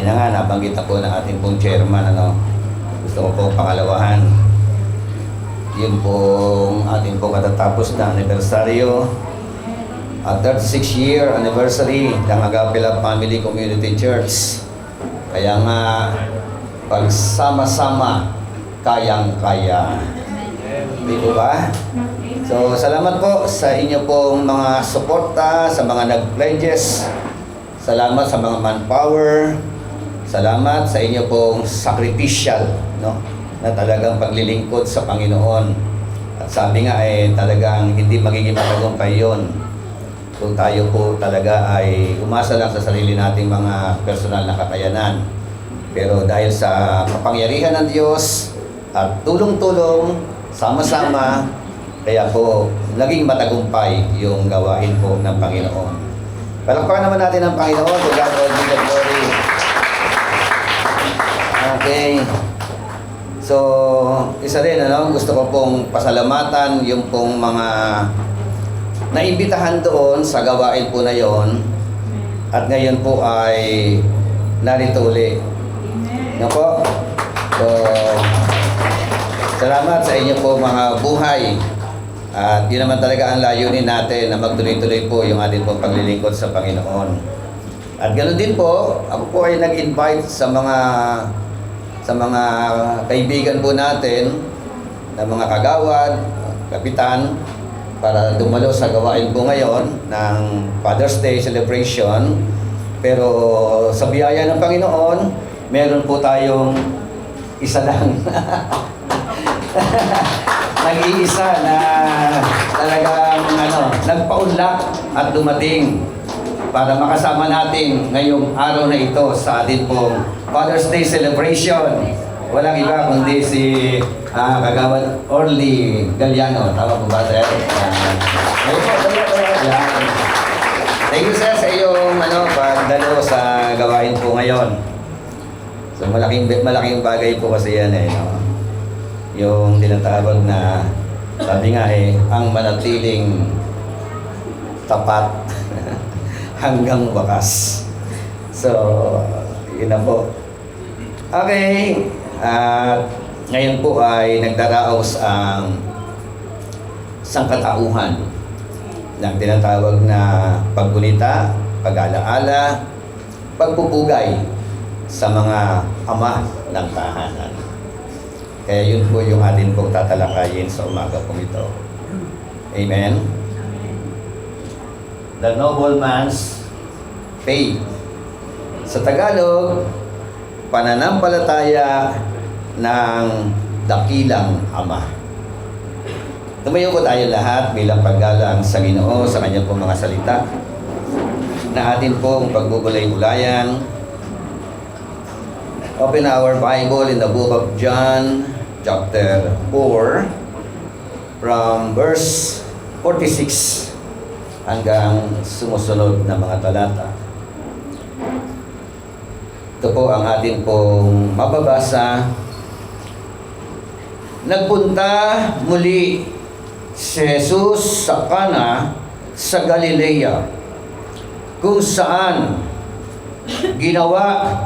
Kanina nga, nabanggit na po ng ating pong chairman, gusto ko pong pangalawahan. Yun pong ating pong katatapos na anibersaryo. 36-year anniversary ng Agape Love Family Community Church. Kaya nga, pagsama-sama, kayang-kaya. Di po ba? So, salamat po sa inyo pong mga suporta, sa mga nag-pledges. Salamat sa mga manpower. Salamat sa inyo pong sacrificial, na talagang paglilingkod sa Panginoon. At sabi nga talagang hindi magiging matagumpay yun kung tayo po talaga ay umasa lang sa sarili nating mga personal na kakayanan. Pero dahil sa kapangyarihan ng Diyos at tulong-tulong, sama-sama, kaya po naging matagumpay yung gawain po ng Panginoon. Palakpakan naman natin ang Panginoon. To God all be the glory. Okay. So, isa rin, gusto ko pong pasalamatan yung pong mga naimbitahan doon sa gawain po na yon. At ngayon po ay narito uli. Po? So, salamat sa inyo po mga buhay. At yun naman talaga ang layunin natin na magtuloy-tuloy po yung ating pong paglilingkod sa Panginoon. At ganoon din po, ako po ay nag-invite sa mga kaibigan po natin na mga kagawad, kapitan, para dumalo sa gawain po ngayon ng Father's Day celebration. Pero sa biyaya ng Panginoon, meron po tayong isa lang. Nag-iisa na talagang nagpaunlak at dumating para makasama natin ngayong araw na ito sa atin pong Father's Day celebration. Walang iba kundi si Kagawad Orly Galliano. Tama po ba, sir? Thank you, sir, sa iyong pagdalo sa gawain po ngayon. So malaking bagay po kasi yan yung tinatawag na, sabi nga ang manatiling tapat hanggang wakas. So, yun na po. Okay. Ngayon po ay nagdaraos ang sangkatauhan ng tinatawag na paggunita, pag-alaala, pagpupugay sa mga ama ng tahanan. Kaya yun po yung atin pong tatalakayin sa umaga po ito. Amen? The noble man's faith. Sa Tagalog, pananampalataya ng dakilang Ama. Tumayo po tayo lahat bilang paggalang sa Ginoo sa kanyang pong mga salita na atin pong pagbubulay-bulayan. Open our Bible in the book of John, chapter 4, from verse 46 hanggang sumusunod na mga talata. Ito po ang atin pong mababasa. Nagpunta muli si Jesus sa Cana sa Galilea, kung saan ginawa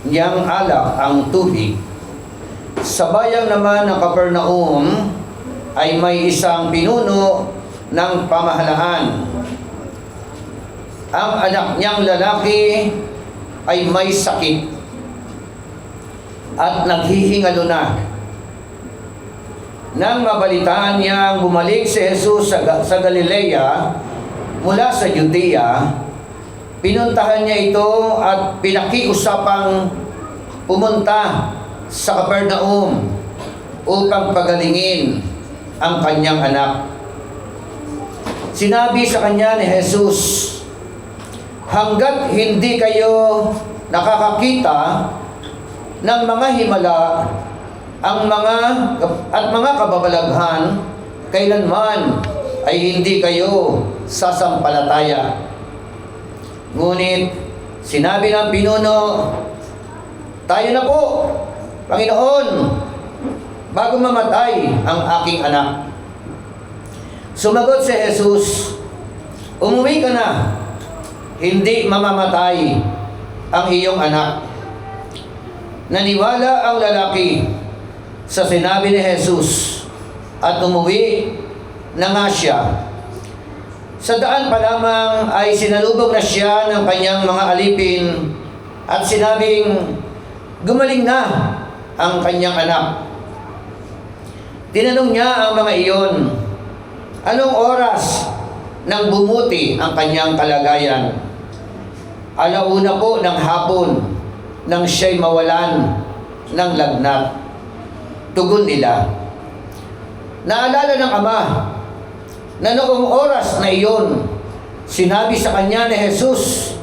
niyang alak ang tubig. Sa bayang naman ng Capernaum ay may isang pinuno ng pamahalaan. Ang anak niyang lalaki ay may sakit at naghihingalo na. Nang mabalitaan niyang bumalik si Jesus sa Galilea mula sa Judea, pinuntahan niya ito at pinakiusapang pumunta sa Capernaum upang pagalingin ang kanyang anak. Sinabi sa kanya ni Jesus, hanggat hindi kayo nakakakita ng mga himala at mga kababalaghan, kailanman ay hindi kayo sasampalataya. Ngunit sinabi ng pinuno, tayo na po, Panginoon, bago mamatay ang aking anak. Sumagot si Jesus, umuwi ka na, hindi mamamatay ang iyong anak. Naniwala ang lalaki sa sinabi ni Jesus at umuwi na nga siya. Sa daan pa lamang ay sinalubong na siya ng kanyang mga alipin at sinabing, gumaling na ang kanyang anak. Tinanong niya ang mga iyon, anong oras nang bumuti ang kanyang kalagayan? Alauna po ng hapon nang siya'y mawalan ng lagnat. Tugon nila, naalala ng ama na noong oras na iyon, sinabi sa kanya ni Jesus,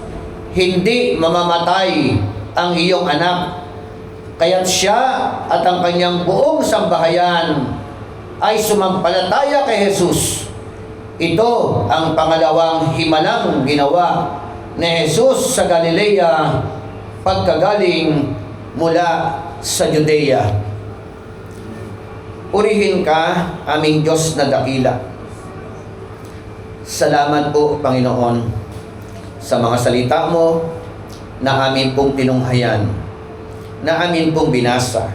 hindi mamamatay ang iyong anak. Kaya't siya at ang kanyang buong sambahayan ay sumampalataya kay Jesus. Ito ang pangalawang himalang ginawa ni Jesus sa Galilea pagkagaling mula sa Judea. Purihin ka, aming Diyos na dakila. Salamat po, Panginoon, sa mga salita mo na amin pong tinunghayan, na amin pong binasa.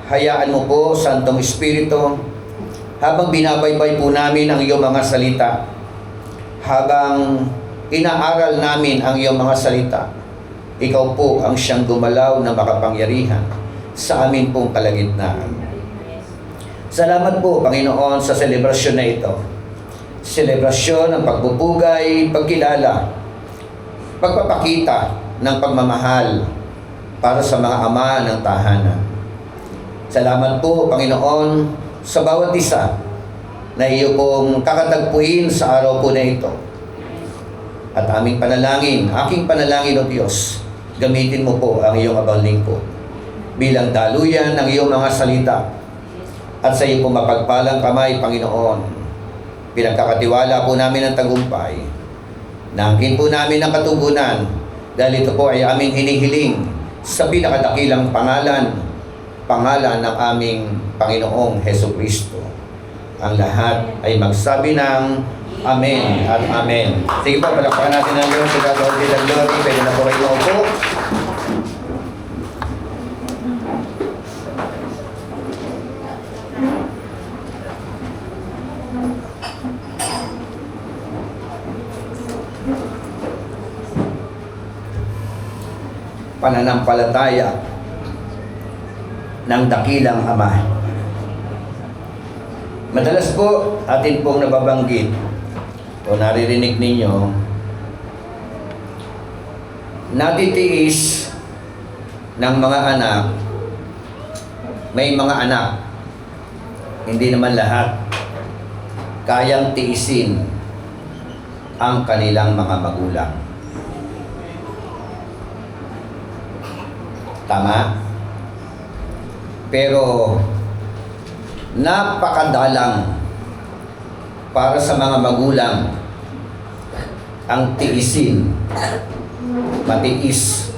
Hayaan mo po, Santong Espiritu, habang binabaybay po namin ang iyong mga salita, habang inaaral namin ang iyong mga salita, ikaw po ang siyang gumalaw na makapangyarihan sa amin pong kalagitnaan. Salamat po, Panginoon, sa selebrasyon na ito. Selebrasyon ng pagbubugay, pagkilala, pagpapakita ng pagmamahal para sa mga ama ng tahanan. Salamat po, Panginoon, sa bawat isa na iyo pong kakatagpuin sa araw po na ito. At aming panalangin, aking panalangin o Diyos, gamitin mo po ang iyong abang lingkod bilang daluyan ng iyong mga salita at sa iyo pong mapagpalang kamay, Panginoon. Pinagkakatiwala po namin ang tagumpay. Nangkin po namin ang katugunan dahil ito po ay aming hinihiling sa pinakadakilang pangalan ng aming Panginoong Hesukristo. Ang lahat ay magsabi ng Amen at Amen. Sige po, palakpakan natin ang Diyos. Si God all the glory. Pwede na po kayo maupo. Pananampalataya ng dakilang Ama. Madalas po atin pong nababanggit o naririnig ninyo, natitiis ng mga anak, may mga anak, hindi naman lahat, kayang tiisin ang kanilang mga magulang. Tama? Pero napakadalang para sa mga magulang ang tiisin, matiis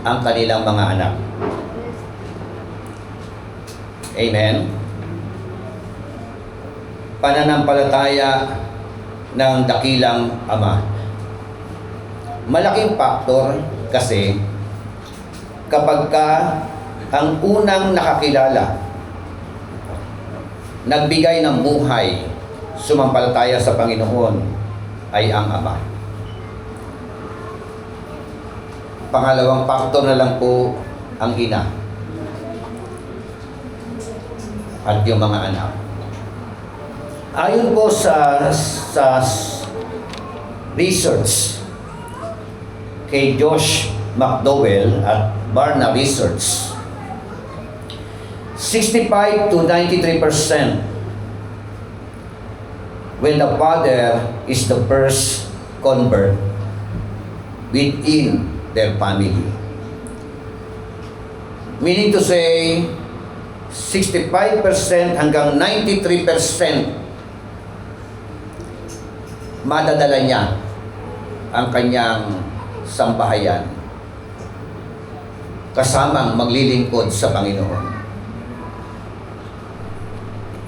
ang kanilang mga anak. Amen? Pananampalataya ng dakilang Ama. Malaking faktor kasi kapag ka ang unang nakakilala, nagbigay ng buhay, sumampalataya sa Panginoon, ay ang Ama. Pangalawang faktor na lang po ang ina at yung mga anak. Ayon po sa research kay Josh McDowell at Barna Research, 65 to 93% when the father is the first convert within their family. Meaning to say, 65% hanggang 93% madadala niya ang kanyang sambahayan kasamang maglilingkod sa Panginoon.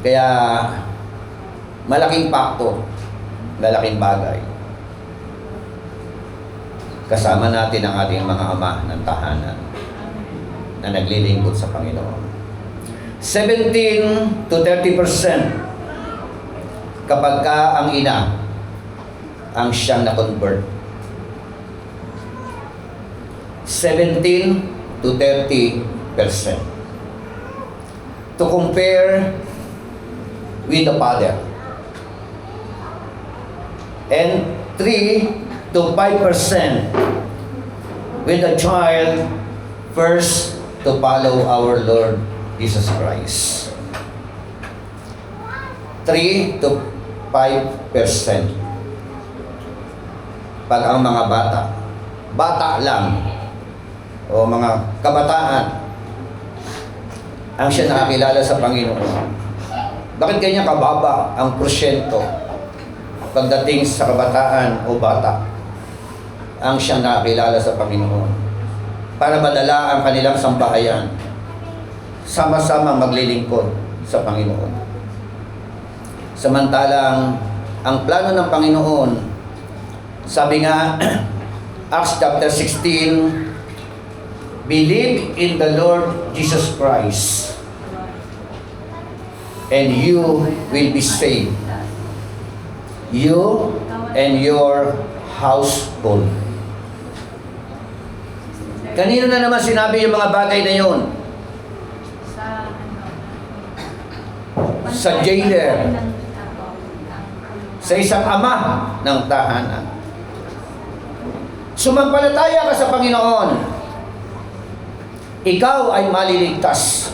Kaya malaking pakto, malaking bagay. Kasama natin ang ating mga ama ng tahanan. na naglilingkod sa Panginoon. 17 to 30% kapag ka ang ina ang siyang na-convert. 17 to 30%. To compare with the father. And 3 to 5% with the child first to follow our Lord Jesus Christ. 3 to 5%. Pag ang mga bata lang, o mga kabataan, ang siya nakakilala sa Panginoon. Bakit ganyan kababa ang porsyento pagdating sa kabataan o bata ang siyang nakakilala sa Panginoon? Para madala ang kanilang sambahayan, sama-sama maglilingkod sa Panginoon. Samantalang ang plano ng Panginoon, sabi nga, Acts chapter 16, believe in the Lord Jesus Christ and you will be saved, you and your household. Kanino na naman sinabi yung mga bagay na yun? Sa jailer, sa isang ama ng tahanan. Sumampalataya ka sa Panginoon, ikaw ay maliligtas.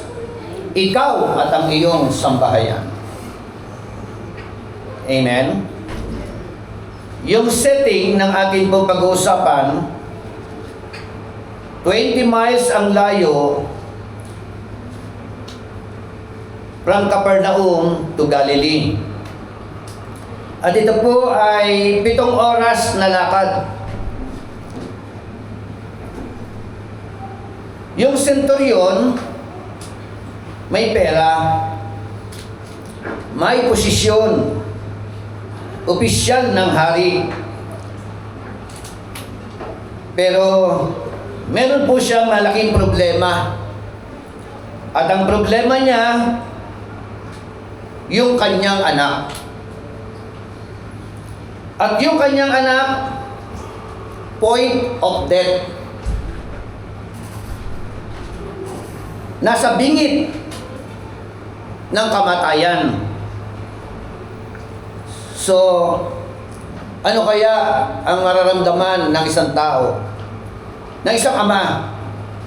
Ikaw at ang iyong sambahayan. Amen? Yung setting ng ating pong pag-uusapan, 20 miles ang layo from Capernaum to Galilee. At ito po ay 7 oras na lakad. Yung centurion, may pera, may posisyon, opisyal ng hari. Pero meron po siyang malaking problema. At ang problema niya, yung kanyang anak. At yung kanyang anak, point of death. Nasa bingit ng kamatayan. So, ano kaya ang mararamdaman ng isang tao, ng isang ama,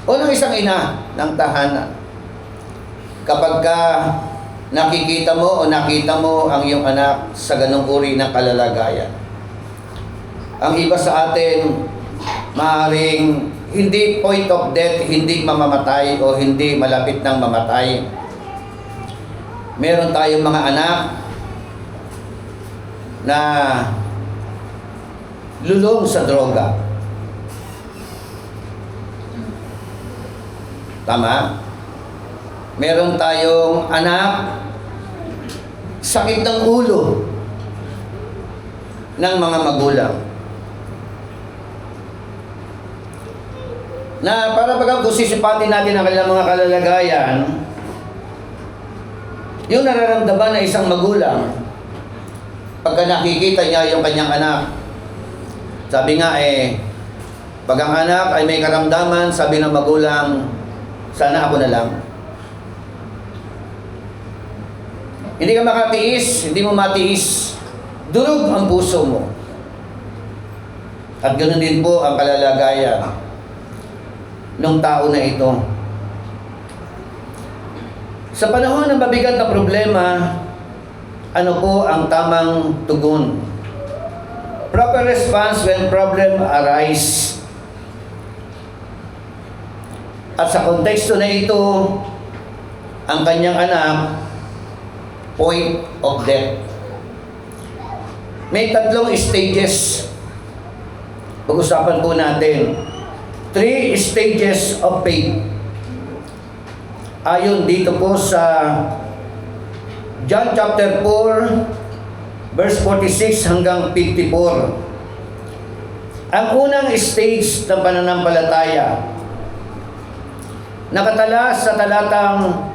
o ng isang ina ng tahanan kapag ka nakikita mo o nakita mo ang iyong anak sa ganung uri ng kalalagayan? Ang iba sa atin, maaaring hindi point of death, hindi mamamatay o hindi malapit ng mamatay. Meron tayong mga anak na lulong sa droga. Tama? Meron tayong anak sakit ng ulo ng mga magulang. Na para bagang kung sisipatin natin ang kanilang mga kalalagayan, yung nararamdaman na isang magulang, pagka nakikita niya yung kanyang anak, sabi nga pag ang anak ay may karamdaman, sabi ng magulang, sana ako na lang. Hindi ka makatiis, hindi mo matiis, durog ang puso mo. At ganoon din po ang kalalagayan ng tao na ito. Sa panahon ng mabigat na problema, ano po ang tamang tugon? Proper response when problem arise. At sa konteksto na ito, ang kanyang anak, point of death. May 3 stages. Pag-usapan po natin. 3 stages of faith. Ayon dito po sa John chapter 4, verse 46 hanggang 54. Ang unang stage ng pananampalataya, nakatala sa talatang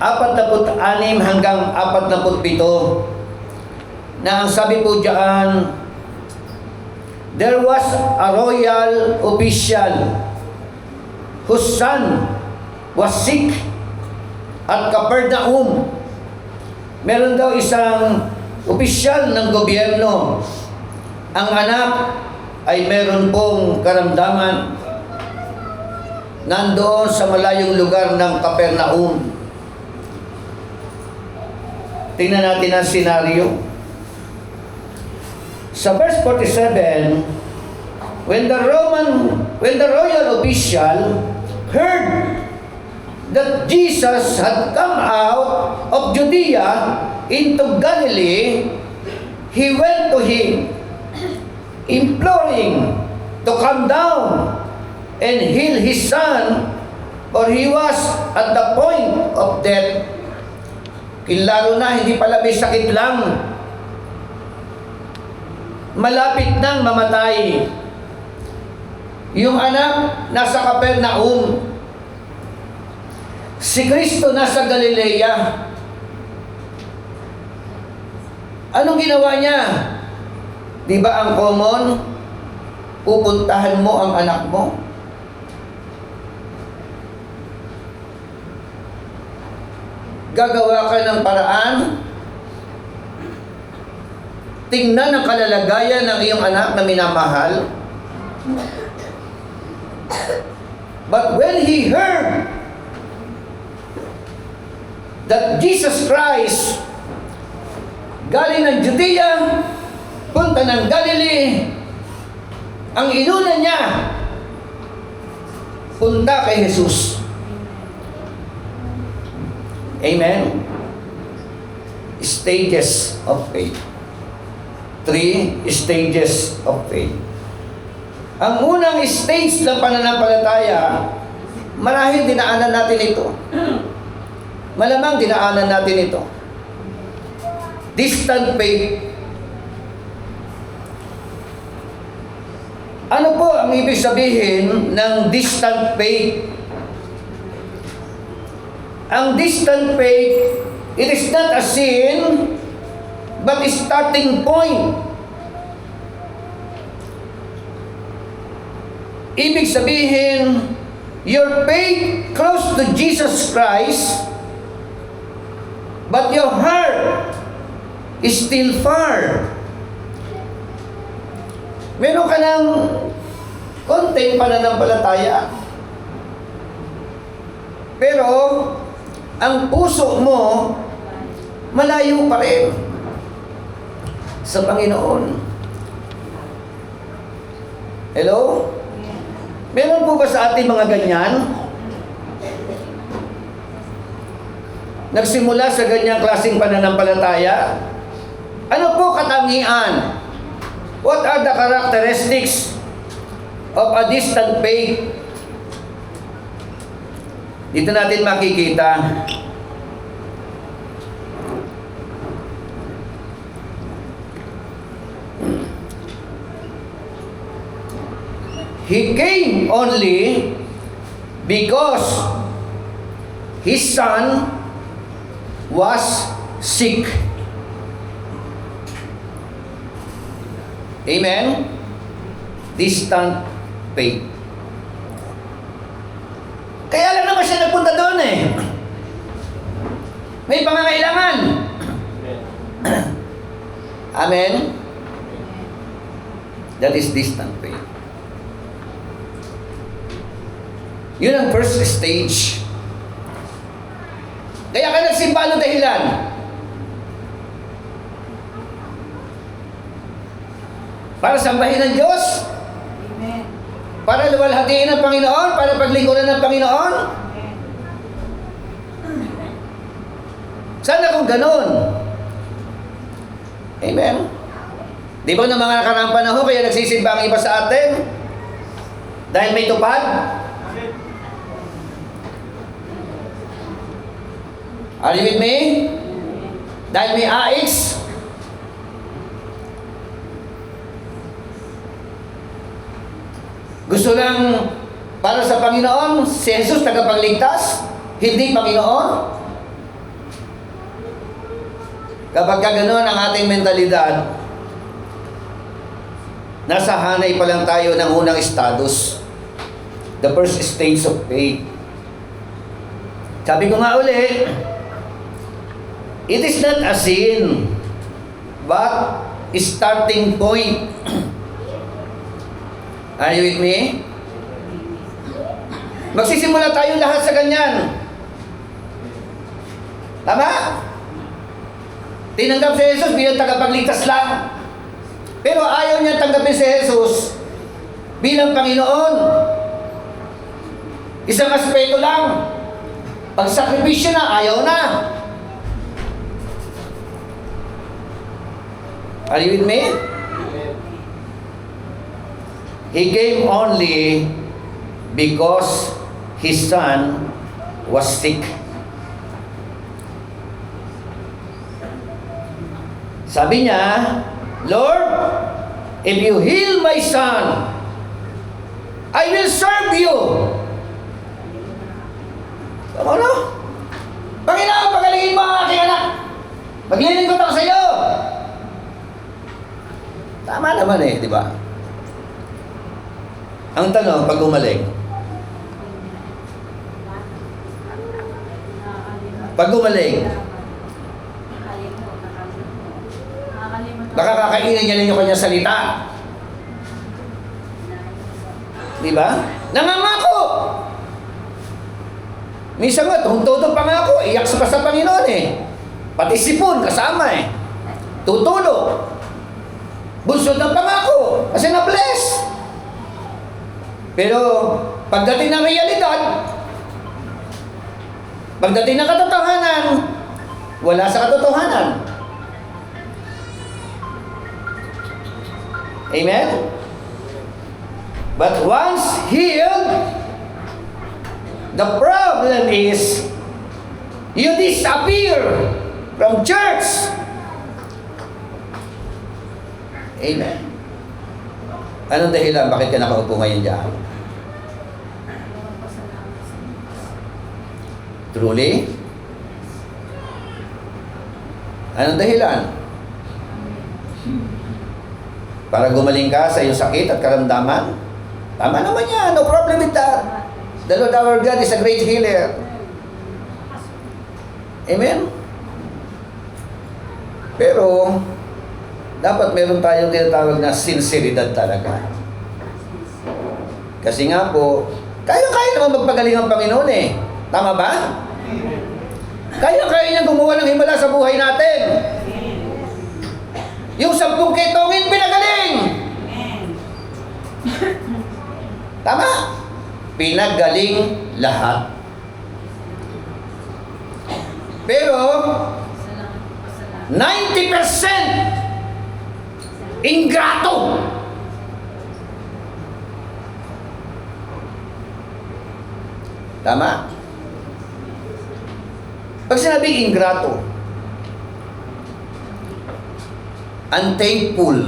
46 hanggang 47 na ang sabi po diyan, there was a royal official whose son was sick at Capernaum. Meron daw isang opisyal ng gobyerno. Ang anak ay meron pong karamdaman. Nandoon sa malayong lugar ng Capernaum. Tingnan natin ang senaryo. Sa verse 47, when the royal official heard that Jesus had come out of Judea into Galilee, he went to him, imploring to come down and heal his son, for he was at the point of death. Kilaro na, hindi pala may sakit lang. Malapit nang mamatay. Yung anak nasa Capernaum. Si Kristo nasa Galilea. Anong ginawa niya? Di ba ang common? Pupuntahan mo ang anak mo. Gagawa ka ng paraan. Tingnan ang kalalagayan ng iyong anak na minamahal. But when he heard that Jesus Christ galing ng Judea, punta ng Galilee, ang inuna niya, punta kay Jesus. Amen? Stages of faith. 3 stages of faith. Ang unang stage ng pananampalataya, marahil dinaanan natin ito. Malamang dinaanan natin ito. Distant faith. Ano po ang ibig sabihin ng distant faith? Ang distant faith, it is not a sin, but a starting point. Ibig sabihin, your faith close to Jesus Christ, but your heart is still far. Meron ka ng konting pananampalataya. Pero, ang puso mo, malayo pa rin sa Panginoon. Hello? Meron po ba sa ating mga ganyan? Nagsimula sa ganyang klaseng pananampalataya? Ano po katangian? What are the characteristics of a distant faith? Dito natin makikita. He came only because his son was sick. Amen? Distant faith. Kaya lang naman siya nagpunta doon eh. May pangangailangan. Amen? That is distant faith. Yun ang first stage. Kaya ka nagsimba ng dahilan. Para sambahin ng Diyos. Amen. Para luwalhatiin ng Panginoon. Para paglingkuran ng Panginoon. Sana kung ganun. Amen. Di ba ng mga nakaraang panahon kaya nagsisimba ang iba sa atin? Dahil may tupad? Are you with me? Dahil may AX? Gusto lang Para sa Panginoon, si Jesus tagapagligtas, hindi Panginoon. Kapag ganoon ang ating mentalidad, nasa hanay pa lang tayo ng unang status. The first stage of faith. Sabi ko nga uli, it is not a sin, but a starting point. Are you with me? Magsisimula tayo lahat sa ganyan. Tama? Tinanggap si Jesus bilang tagapagligtas lang. Pero ayaw niya tanggapin si Jesus bilang Panginoon. Isang aspeto lang. Pag sakripisyo na, ayaw na. Are you with me? He came only because his son was sick. Sabi niya, Lord, if you heal my son, I will serve you. Ano? Panginoon, pagalingin mo ang aking anak. Maglilingkod ako sa iyo. Tama naman di ba? Ang tanong, pag gumaling, nakakakainin niya yung kanyang salita. Di ba? Nangangako! Minsan nga, todo pangako, iyak sa Panginoon Pati sipon, kasama Tutulo. Bunsod ng pangako, kasi na-bless. Pero, pagdating ng realidad, pagdating ng katotohanan, wala sa katotohanan. Amen? But once healed, the problem is, you disappear from church. Amen. Anong dahilan? Bakit ka nakaupo ngayon dyan? Truly? Anong dahilan? Para gumaling ka sa iyong sakit at karamdaman? Tama naman yan. No problem with that. The Lord our God is a great healer. Amen? Pero, dapat meron tayong tinatawag na sinseridad talaga. Kasi nga po, kaya naman magpagaling ang Panginoon Tama ba? Kaya niya gumawa ng himala sa buhay natin. Yung 10 ketongin, pinagaling! Tama? Pinagaling lahat. Pero, 90% ingrato. Tama? Pag sinabing ingrato, unthankful,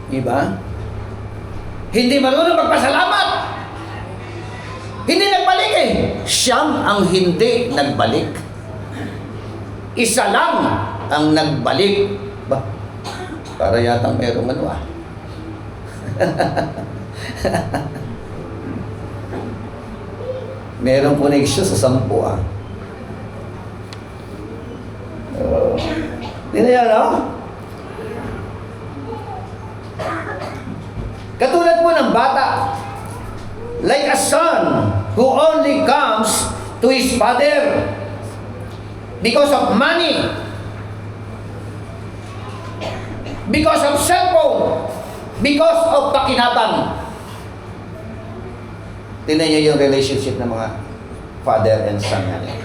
diba? Hindi marunong magpasalamat. Hindi nagbalik Siyam ang hindi nagbalik. Isa lang ang nagbalik. Ba? Para yatang merong merong connection sa 10 Hindi na yan, Katulad po ng bata, like a son who only comes to his father because of money, because of cellphone, because of pakinabang. Tingnan niyo yung relationship ng mga father and son natin.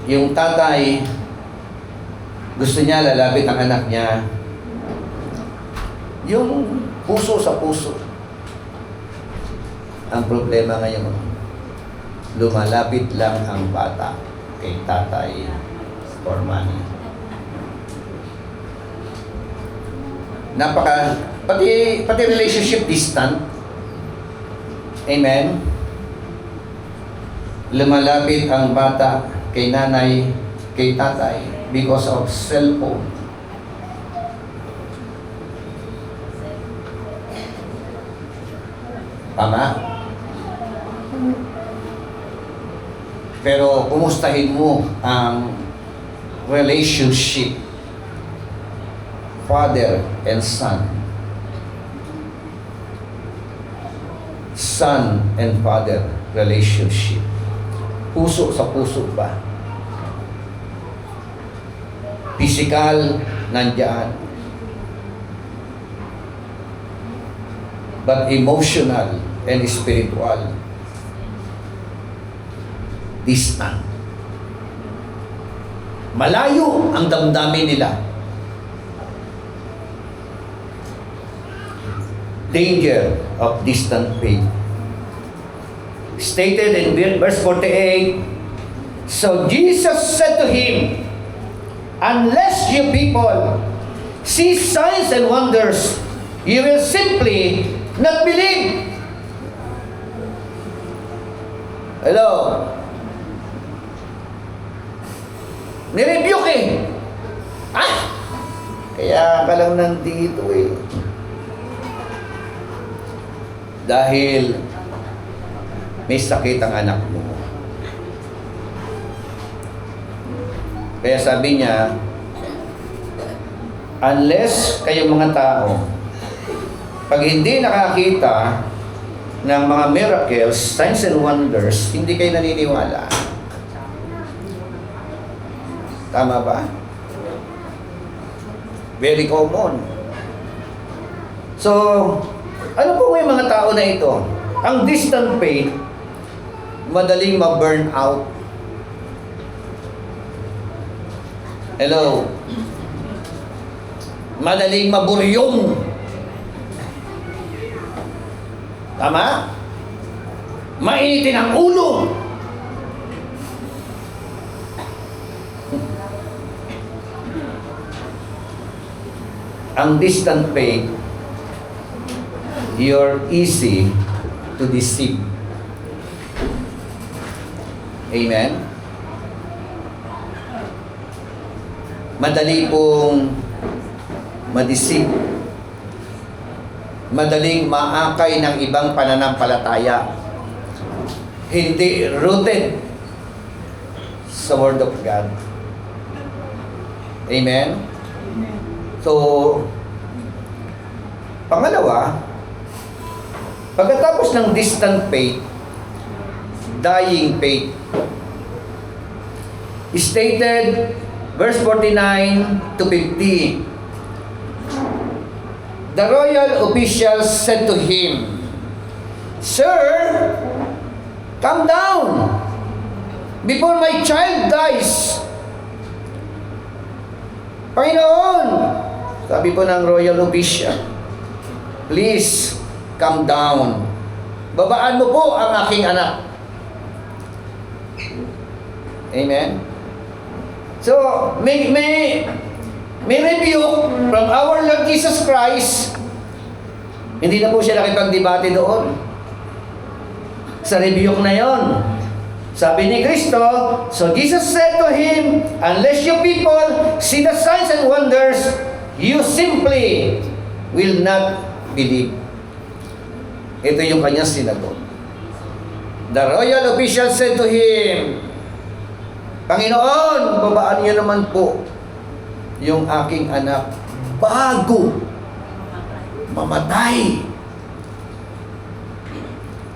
Yung tatay, gusto niya lalapit ang anak niya. Yung puso sa puso. Ang problema ngayon, lumalapit lang ang bata kay tatay for money. Pati relationship distant. Amen? Lumalapit ang bata kay nanay, kay tatay because of cellphone. Tama? Pero kumustahin mo ang relationship father and son. Son and father relationship. Puso sa puso ba? Physical, nandiyan. But emotional and spiritual, distant. Malayo ang damdamin nila. Danger of distant faith. Stated in verse 48, so Jesus said to him, unless you people see signs and wonders, you will simply not believe. Hello? Nirebuke eh. Kaya ka lang nandito eh. Dahil may sakit ang anak mo. Kaya sabi niya, unless kayong mga tao, pag hindi nakakita ng mga miracles, signs and wonders, hindi kayo naniniwala. Tama ba? Very common. So, ano po yung mga tao na ito? Ang distant faith, madaling ma-burn out. Hello? Madaling maburyong. Tama? Mainitin ang ulo. Ang distant faith, you're easy to deceive. Amen? Madali pong ma-deceive. Madaling maakay ng ibang pananampalataya. Hindi rooted sa Word of God. Amen? So, pangalawa, pagkatapos ng distant faith, dying faith. Stated, verse 49 to 50. The royal officials said to him, sir, come down before my child dies. Panginoon, sabi po ng royal official, please come down. Babaan mo po ang aking anak. Amen? So, may rebuke from our Lord Jesus Christ. Hindi na po siya nakipagdebate doon. Sa rebuke na yon, sabi ni Kristo, so Jesus said to him, unless you people see the signs and wonders, you simply will not believe. Ito yung kanyang sinagot. The royal official said to him, Panginoon, babaan niyo naman po yung aking anak bago mamatay.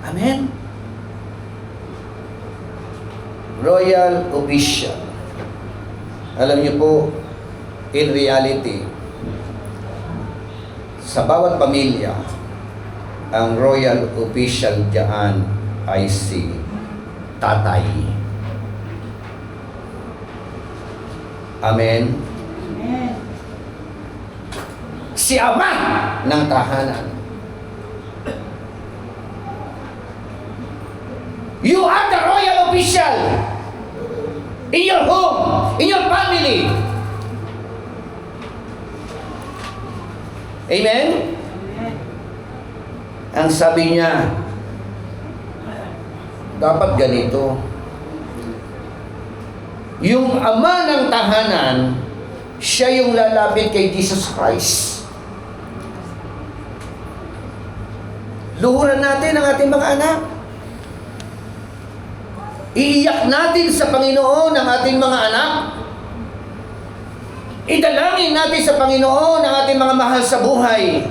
Amen? Royal official. Alam niyo po, in reality, sa bawat pamilya, ang royal official diyan ay si tatay. Amen? Amen. Si ama ng tahanan. You are the royal official in your home, in your family. Amen? Ang sabi niya, dapat ganito. Yung ama ng tahanan, siya yung lalapit kay Jesus Christ. Luhuran natin ang ating mga anak. Iiyak natin sa Panginoon ang ating mga anak. Idalangin natin sa Panginoon ang ating mga mahal sa buhay.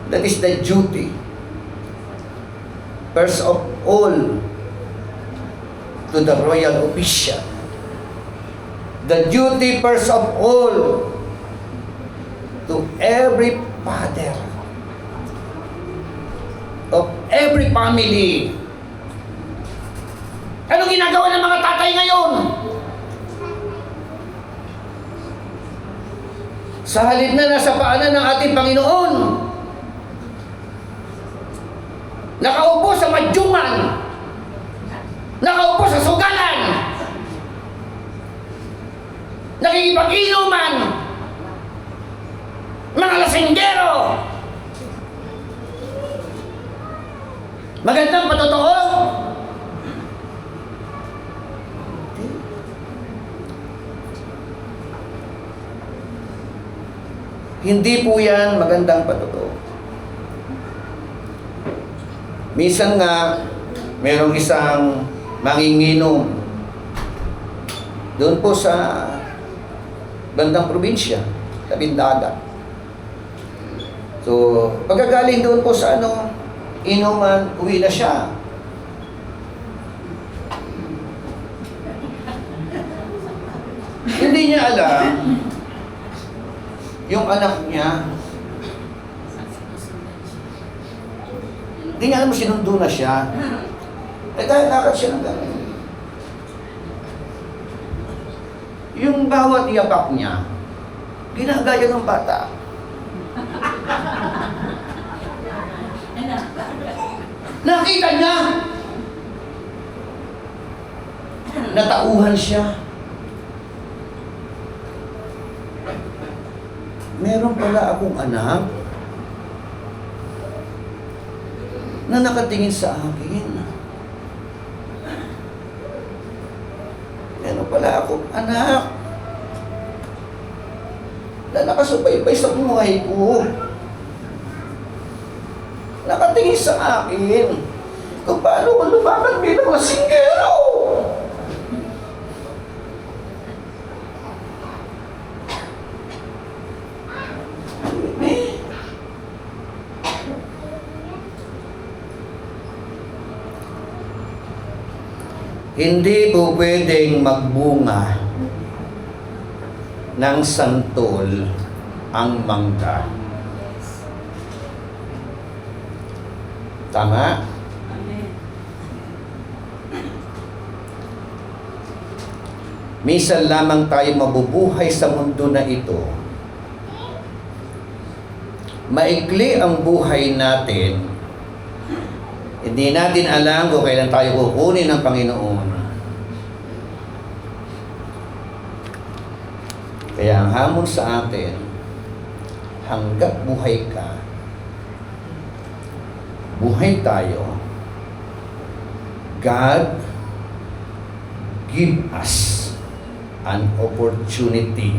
That is the duty. First of all, to the royal official. The duty first of all, to every father of every family. Anong ginagawa ng mga tatay ngayon? Sa halip na nasa paanan ng ating Panginoon, nakaupo sa madyungan, nakaupo sa sugalan, nakikipag-inuman, mga lasinggero. Magandang patotoo. Hindi po yan magandang patotoo. Minsan nga, merong isang manginginom doon po sa bandang probinsya, tabing dagat. So, pagkagaling doon po sa inuman, uwi na siya. Hindi niya alam, yung anak niya, hindi niya alam, sinundo na siya. Eh dahil lakad siya ng gano'n. Yung bawat yapak niya, ginagaya ng bata. Nakita niya, natauhan siya. Meron pala akong anak na nakatingin sa akin. Meron pala akong anak na nakasubaybay sa buhay ko. Nakatingin sa akin kung paano ko lumaban bilang lasinggero. Hindi po pwedeng magbunga ng santol ang mangga. Tama? Minsan lamang tayo mabubuhay sa mundo na ito. Maikli ang buhay natin. Hindi natin alam kung kailan tayo kukunin ng Panginoon. Kaya ang hamon sa atin, hanggat buhay ka, buhay tayo, God give us an opportunity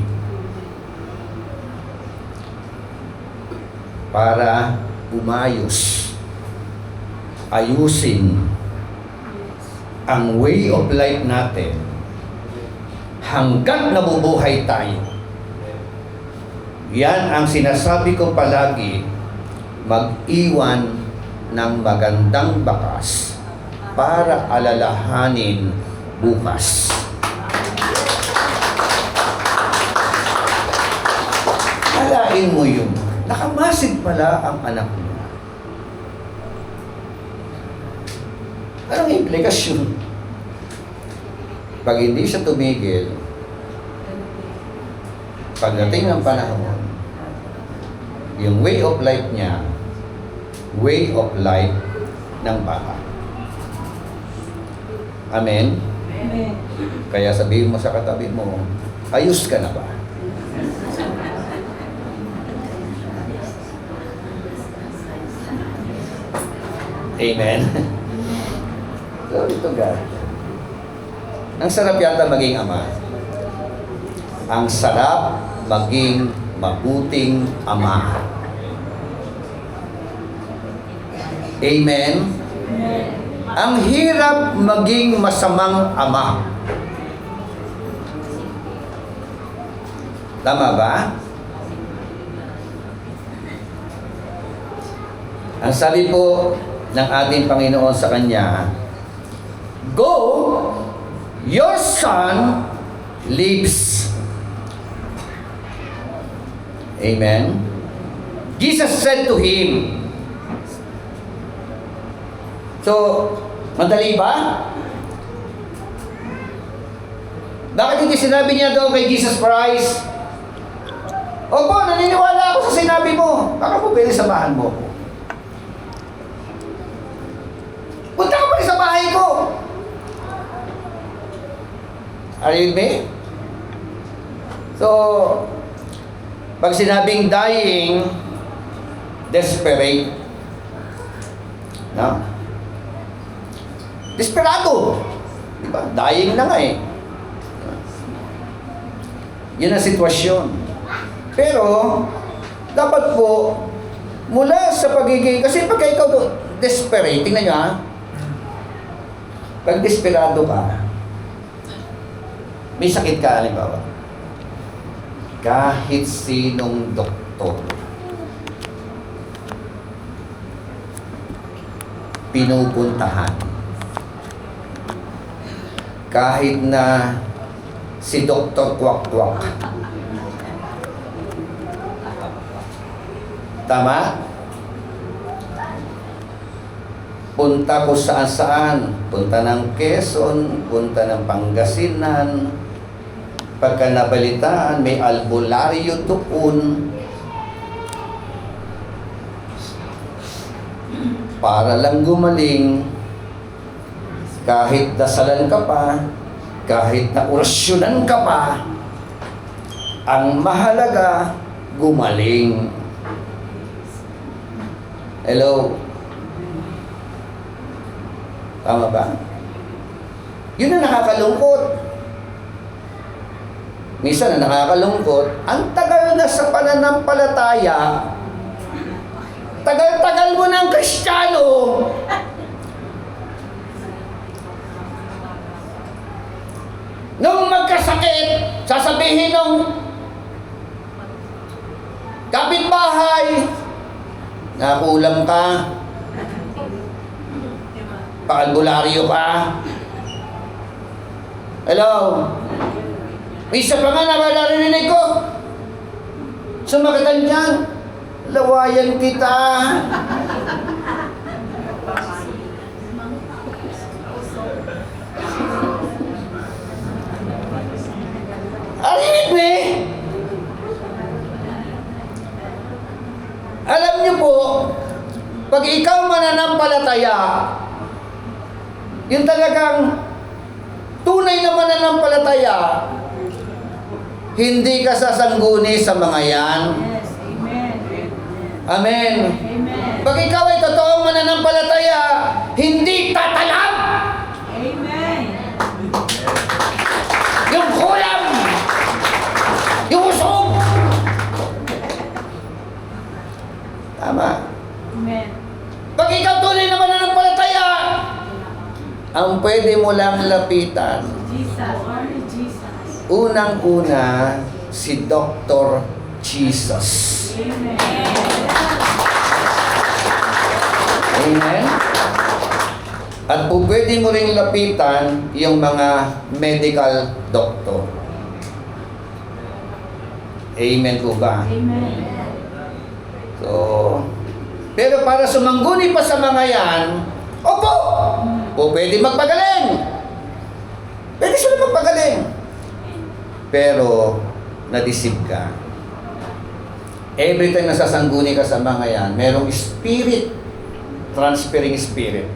para ayusin ang way of life natin hanggat nabubuhay tayo. Yan ang sinasabi ko palagi, mag-iwan ng magandang bakas para alalahanin bukas. Alain mo yun. Nakamasid pala ang anak mo. Anong implikasyon? Pag hindi siya tumigil, pagdating ng panahon, yung way of life niya, way of life ng bata. Amen? Amen. Kaya sabihin mo sa katabi mo, ayos ka na ba? Amen? Glory to God. Ang sarap yata maging ama. Ang sarap maging mabuting ama. Amen? Ang hirap maging masamang ama. Tama ba? Ang sabi po ng ating Panginoon sa Kanya, "Go, your son lives." Amen? Jesus said to him. So, madali ba? Bakit hindi sinabi niya doon kay Jesus Christ, "Opo, naniniwala ako sa sinabi mo. Baka po pwede samahan mo ako. Punta ka pa rin sa bahay ko." Are you with me? So, pag sinabing dying, desperate. No? Desperado. Diba? Dying na nga eh. Yun ang sitwasyon. Pero, dapat po, mula sa pagiging, kasi pagka ikaw desperate, tingnan nyo ha, pag desperado ka, may sakit ka, halimbawa, kahit sinong doktor, pinupuntahan, kahit na si Dr. Kwak-Kwak. Tama? Punta ko saan-saan. Punta ng Quezon, punta ng Pangasinan. Pagka nabalitaan, may albularyo doon. Para lang gumaling, kahit dasalan ka pa, kahit na orasyonan ka pa, ang mahalaga, gumaling. Hello? Tama ba? Yun ang nakakalungkot. Minsan na nakakalungkot, ang tagal na sa pananampalataya, tagal-tagal mo ng Kristiyano, nung magkasakit, sasabihin ng kapitbahay, nakulam ka, paalbularyo ka. Hello? May isa pa nga na narinig ko, sumakitan dyan, lawayan kita. Arinig me? Alam niyo po, pag ikaw mananampalataya, yung talagang tunay na mananampalataya, hindi ka sasangguni sa mga yan. Yes, amen. Amen. Amen. Pag ikaw ay totoong mananampalataya, hindi tatalab. Amen. Yung kulam, yung usog. Tama. Amen. Pag ikaw tunay na mananampalataya, ang pwede mo lang lapitan, Jesus. Only Jesus. unang-una, si Dr. Jesus. Amen. Amen? At po pwede mo rin lapitan yung mga medical doctor. Amen po ba? Amen. So, pero para sumangguni pa sa mga yan, opo, po pwede magpagaling. Pwede sila magpagaling. Pero, na-deceive ka. Every time nasasangguni ka sa mga yan, merong spirit, transferring spirit.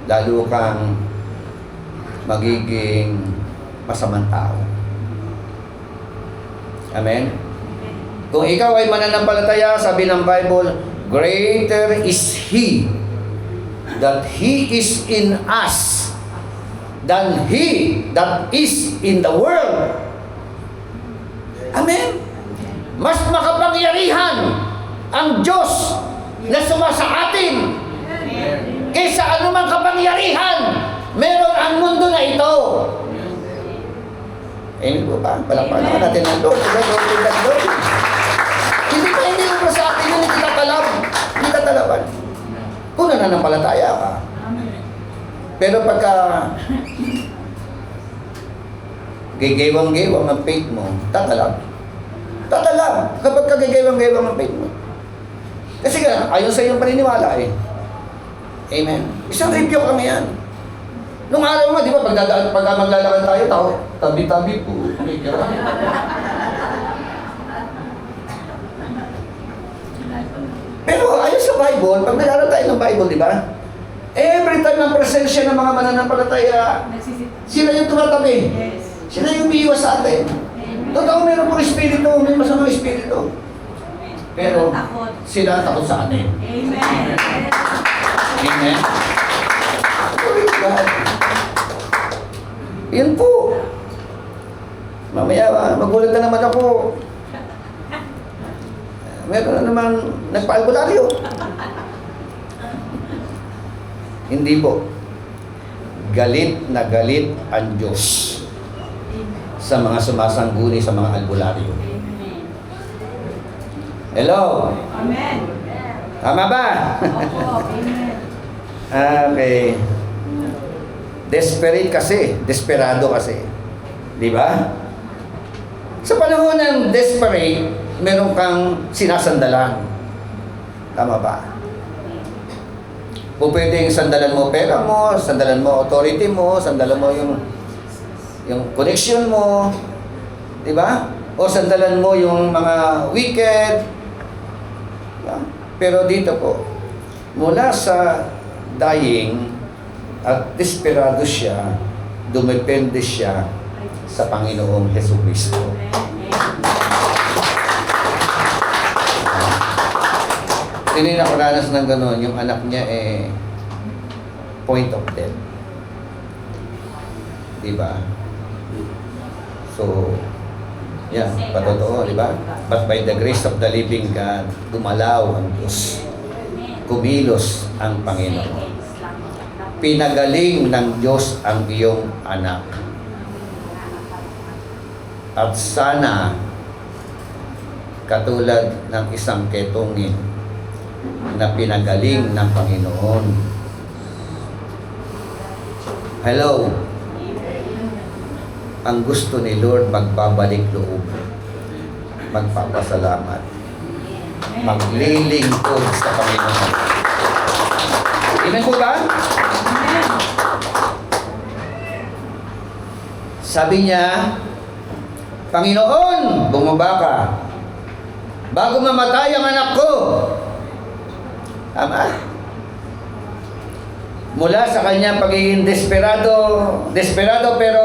Lalo kang magiging masamang tao. Amen? Kung ikaw ay mananampalataya, sabi ng Bible, greater is He that He is in us than He that is in the world. Amen? Mas makapangyarihan ang Diyos na sumasa atin kaysa anumang kapangyarihan meron ang mundo na ito. Amen po ba? Palakpakan natin ang Lord. Lord. Hindi mo sa akin yun, hindi ka talaban. Kung nananampalataya ka. Pero pagka gigewang-gewang ang faith mo, tatalab. Kapag kagigewang-gewang ang faith mo. Kasi ayon sa iyong paniniwala eh. Amen. Isang review kami yan. Nung araw nga, di ba, pagka maglalakad tayo, tabi-tabi po. Pero ayon sa Bible, pag nag-aaral tayo ng Bible, di ba? Every time ng presensya ng mga mananampalataya, sila yung tumatabi. Yes. Sila yung umiiwas sa atin. Totoo, meron pong espiritu, may masamang espiritu. Pero sila takot sa atin. Amen. Amen. Praise God. Yan po. Mamaya, magulat na naman ako. Meron na naman nagpa-albularyo. Hindi po. Galit na galit ang Diyos sa mga sumasangguni sa mga albularyo. Hello? Amen. Tama ba? Opo. Amen. Okay. Desperate kasi. Desperado kasi. Di ba? Sa panahon ng desperate, meron kang sinasandalan. Tama ba? O pwedeng sandalan mo pera mo, sandalan mo authority mo, sandalan mo yung connection mo. Di ba? O sandalan mo yung mga wicked. Diba? Pero dito po, mula sa dying at desperado siya, dumepende siya sa Panginoong Jesucristo. Hindi nakaranas ng gano'n, yung anak niya point of death. Diba? So, yan, patotoo, diba? But by the grace of the living God, gumalaw ang Diyos. Kumilos ang Panginoon. Pinagaling ng Diyos ang iyong anak. At sana, katulad ng isang ketungin na pinagaling ng Panginoon. Hello? Ang gusto ni Lord, magbabalik loob. Magpapasalamat. Maglilingkod sa Panginoon. Amen po ba? Sabi niya, Panginoon, bumaba ka. Bago mamatay ang anak ko. Tama? Mula sa kanyang pagiging desperado pero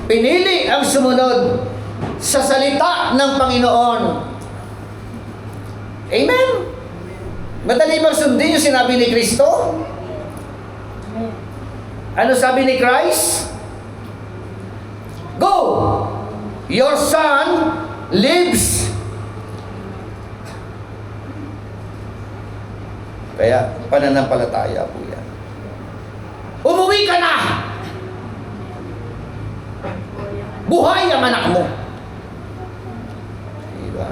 pinili ang sumunod sa salita ng Panginoon. Amen? Madali bang sundin yung sinabi ni Kristo? Ano sabi ni Christ? Go! Your son lives. Kaya, pananampalataya po yan. Umuwi ka na! Buhay ang anak mo. Diba?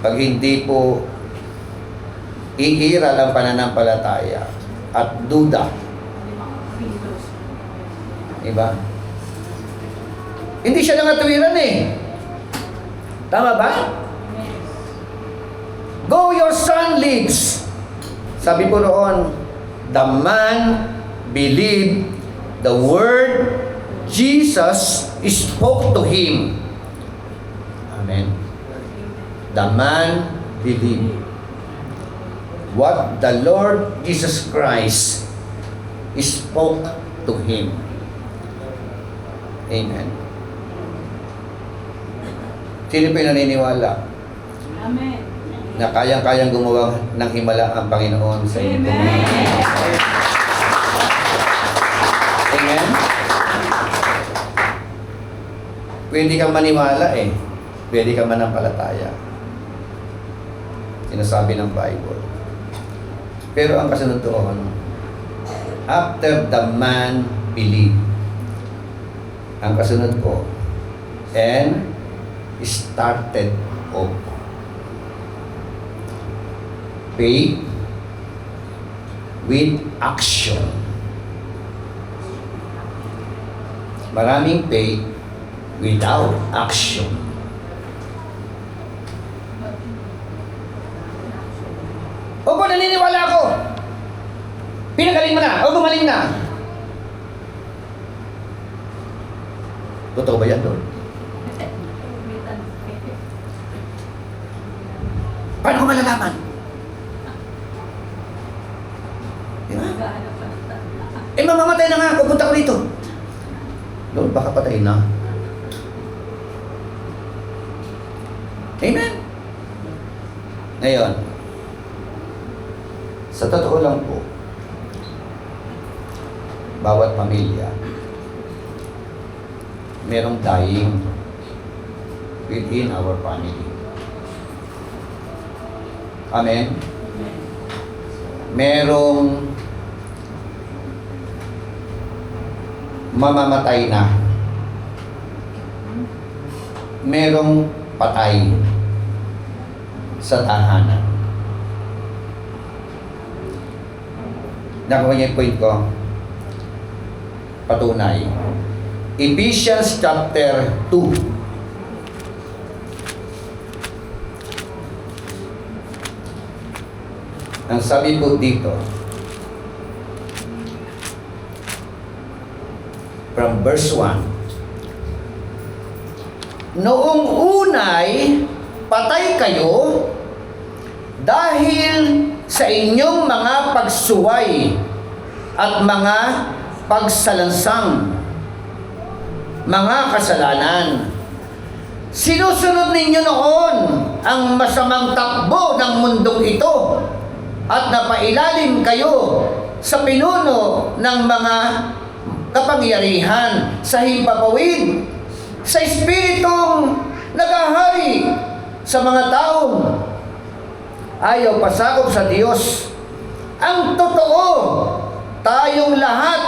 Pag hindi po iiral ang pananampalataya at duda, diba? Hindi siya nangatwiran eh. Tama ba? Go, your son lives. Sabi po noon, the man believed the word Jesus spoke to him. Amen. The man believed what the Lord Jesus Christ spoke to him. Amen. Sino pa yung naniniwala Amen. na kayang-kayang gumawa ng himala ang Panginoon sa inyong Amen. Amen? Pwede kang maniwala eh. Pwede kang manampalataya. Sinasabi ng Bible. Pero ang kasunod doon, after the man believed, ang kasunod po, and started off. Faith with action. Maraming faith without action. Opo, naniniwala ako. Pinagaling mo na. O, gumaling na. Totoo ba yan, Lord? Paano ko malalaman? Di ba? Eh, mamamatay na nga. Pupunta ko dito. Lord, baka patay na. Amen? Ngayon, sa totoo lang po, bawat pamilya, merong dying within our family. Amen? Merong mamamatay na. Merong patay sa tahanan. Nakuha niyo yung point ko? Patunay. Ephesians chapter 2. Ang sabi po dito, from verse 1, noong unay patay kayo dahil sa inyong mga pagsuway at mga pagsalansang, mga kasalanan. Sinusunod ninyo noon ang masamang takbo ng mundong ito at napailalim kayo sa pinuno ng mga kapangyarihan sa himpapawid, sa espiritong naghahari sa mga taong ayaw pasakop sa Diyos. Ang totoo, tayong lahat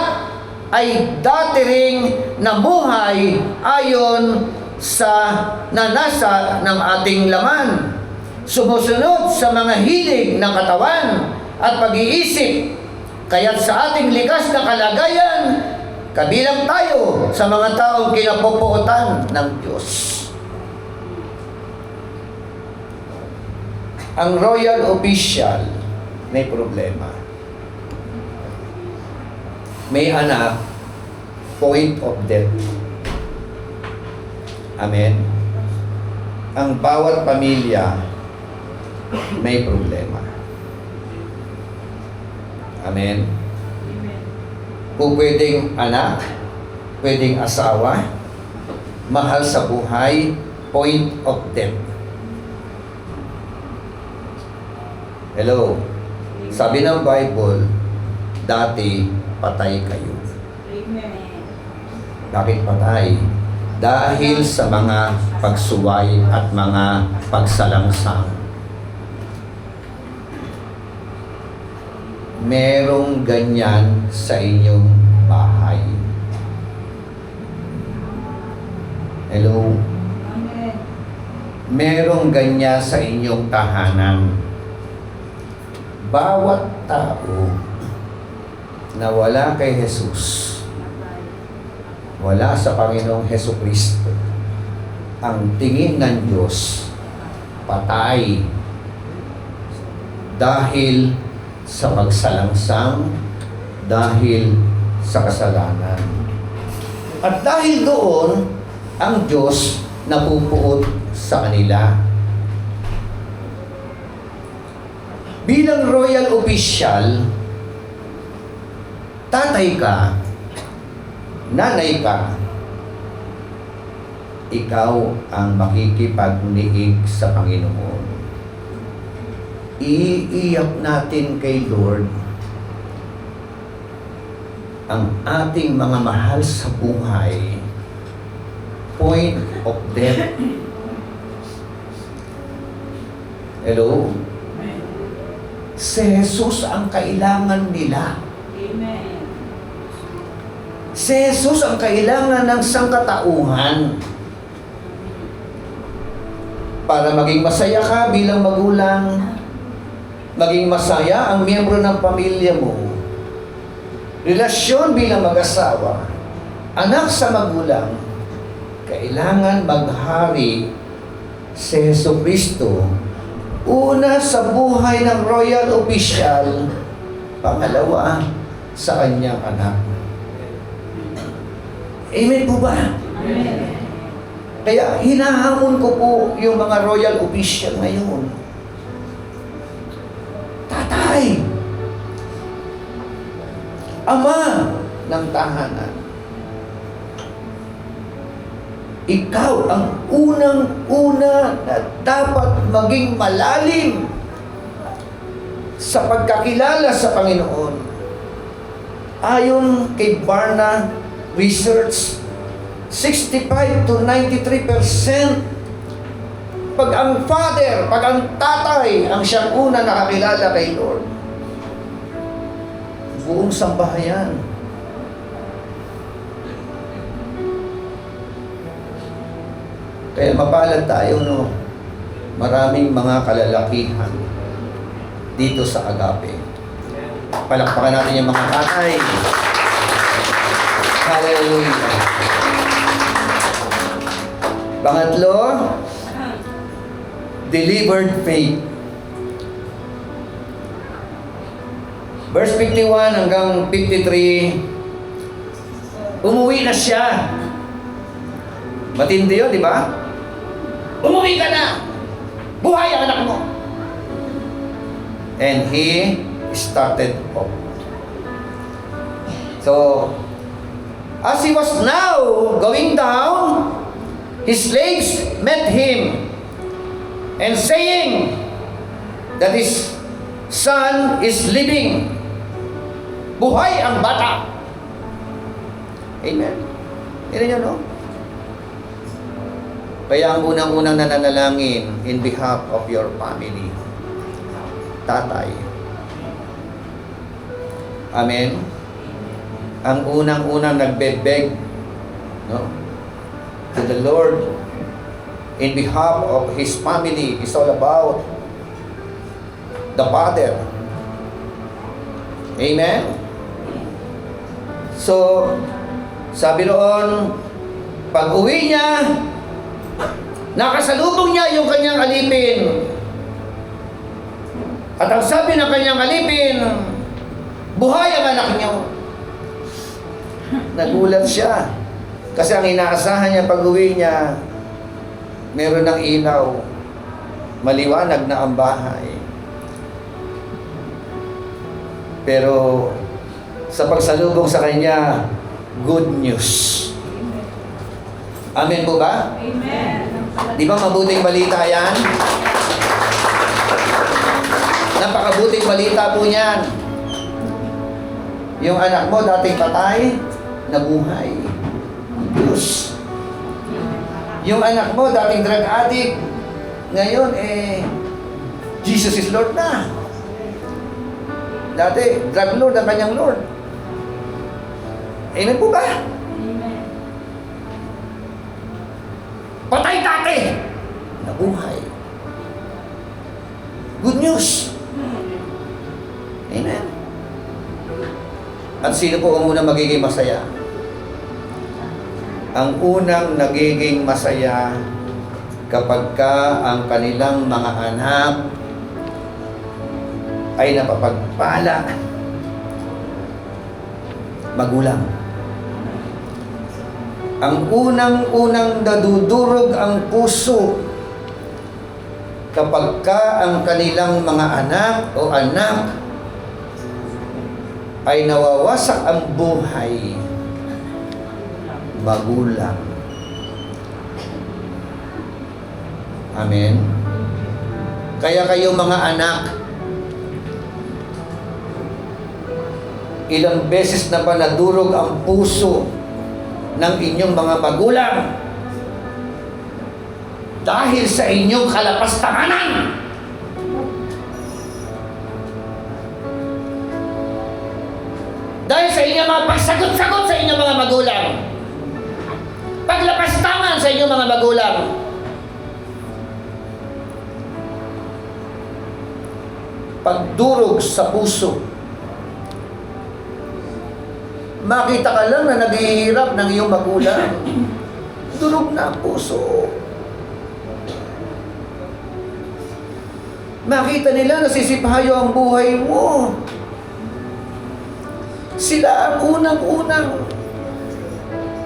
ay dati ring namuhay ayon sa nanasa ng ating laman, sumusunod sa mga hilig ng katawan at pag-iisip, kaya't sa ating likas na kalagayan, kabilang tayo sa mga taong kinapupuotan ng Diyos. Ang royal official may problema. May anak, point of death. Amen. Ang bawat pamilya may problema. Amen. Kung pwedeng anak, pwedeng asawa, mahal sa buhay, point of death. Hello. Sabi ng Bible, dati patay kayo. Amen. Bakit patay? Dahil sa mga pagsuway at mga pagsalangsang. Merong ganyan sa inyong bahay. Hello? Amen. Merong ganyan sa inyong tahanan. Bawat tao na wala kay Jesus, wala sa Panginoong Hesukristo, ang tingin ng Diyos, patay dahil sa pagsalangsang, dahil sa kasalanan. At dahil doon, ang Diyos napupuot sa kanila. Bilang royal official, tatay ka, nanay ka, ikaw ang makikipagniig sa Panginoon. Iiyak natin kay Lord ang ating mga mahal sa buhay, point of death. Hello? Si Jesus ang kailangan nila. Amen. Si Jesus ang kailangan ng sangkatauhan para maging masaya ka bilang magulang, maging masaya ang miyembro ng pamilya mo, relasyon bilang mag-asawa, anak sa magulang, kailangan maghari si Jesucristo. Una sa buhay ng royal official, pangalawa sa kanyang anak. Amen po ba? Amen. Kaya hinahamon ko po yung mga royal official ngayon. Tatay, ama ng tahanan, ikaw ang unang-una na dapat maging malalim sa pagkakilala sa Panginoon. Ayon kay Barna Research, 65 to 93% pag ang father, pag ang tatay ang siyang una nakakilala kay Lord, buong sambahayan. Kaya mapalad tayo, no? Maraming mga kalalakihan dito sa Agape. Palakpakan natin yung mga tatay. Hallelujah. Pangatlo, delivered faith. Verse 51 hanggang 53, umuwi na siya. Matindi yun, di ba? Umuwi ka na! Buhay ang anak mo! And he started off. So, as he was now going down, his slaves met him and saying that his son is living. Buhay ang bata. Amen. Yan yun, no? Kaya ang unang-unang nananalangin in behalf of your family, tatay. Amen. Ang unang-unang nagbebeg, no, to the Lord in behalf of his family is all about the father. Amen. So, sabi roon, pag uwi niya, nakasalubong niya yung kanyang alipin. At ang sabi ng kanyang alipin, buhay ang anak niyo. Nagulat siya. Kasi ang inaasahan niya pag uwi niya, meron ng ilaw. Maliwanag na ang bahay. Pero sa pagsalubong sa kanya, good news. Amen po ba? Amen. Di ba mabuting balita yan? Napakabuting balita po yan. Yung anak mo dating patay, nabuhay. Diyos. Yung anak mo dating drug addict, ngayon Jesus is Lord na. Dati, drug lord ang kanyang Lord. Amen po ba? Amen. Patay dati, nabuhay. Good news. Amen. At sino po ang unang magiging masaya? Ang unang nagiging masaya kapag ka ang kanilang mga anak ay napapagpala magulang. Ang unang-unang nadudurog ang puso kapag ka ang kanilang mga anak o anak ay nawawasak ang buhay, magulang. Amen. Kaya kayo mga anak, ilang beses na ba nadurog ang puso ng inyong mga magulang dahil sa inyong kalapastanganan? Dahil sa inyong mga pagsagot-sagot sa inyong mga magulang, paglapastangan sa inyong mga magulang, pagdurog sa puso. Makita ka lang na naghihirap ng iyong magulang, durog na ang puso. Makita nila nasisipahayo ang buhay mo. Sila ang unang-unang